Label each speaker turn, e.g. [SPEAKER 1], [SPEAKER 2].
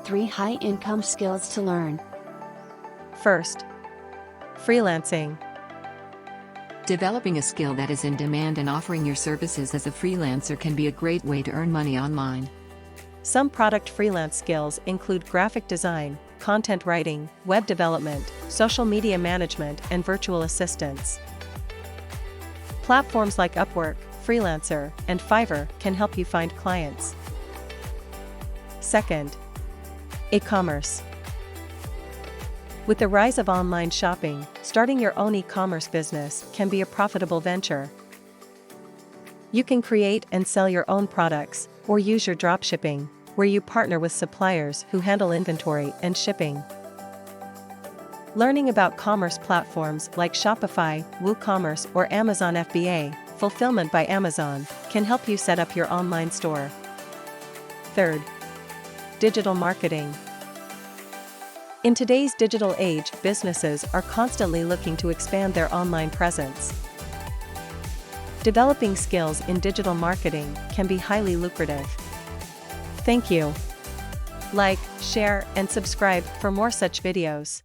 [SPEAKER 1] 3 high-income skills to learn.
[SPEAKER 2] First, freelancing.
[SPEAKER 3] Developing a skill that is in demand and offering your services as a freelancer can be a great way to earn money online.
[SPEAKER 2] Some product freelance skills include graphic design, content writing, web development, social media management, and virtual assistants. Platforms like Upwork, Freelancer, and Fiverr can help you find clients. Second, eCommerce. With the rise of online shopping, starting your own e-commerce business can be a profitable venture. You can create and sell your own products, or use your dropshipping, where you partner with suppliers who handle inventory and shipping. Learning about commerce platforms like Shopify, WooCommerce, or Amazon FBA, Fulfillment by Amazon, can help you set up your online store. Third, digital marketing. In today's digital age, businesses are constantly looking to expand their online presence. Developing skills in digital marketing can be highly lucrative. Thank you. Like, share, and subscribe for more such videos.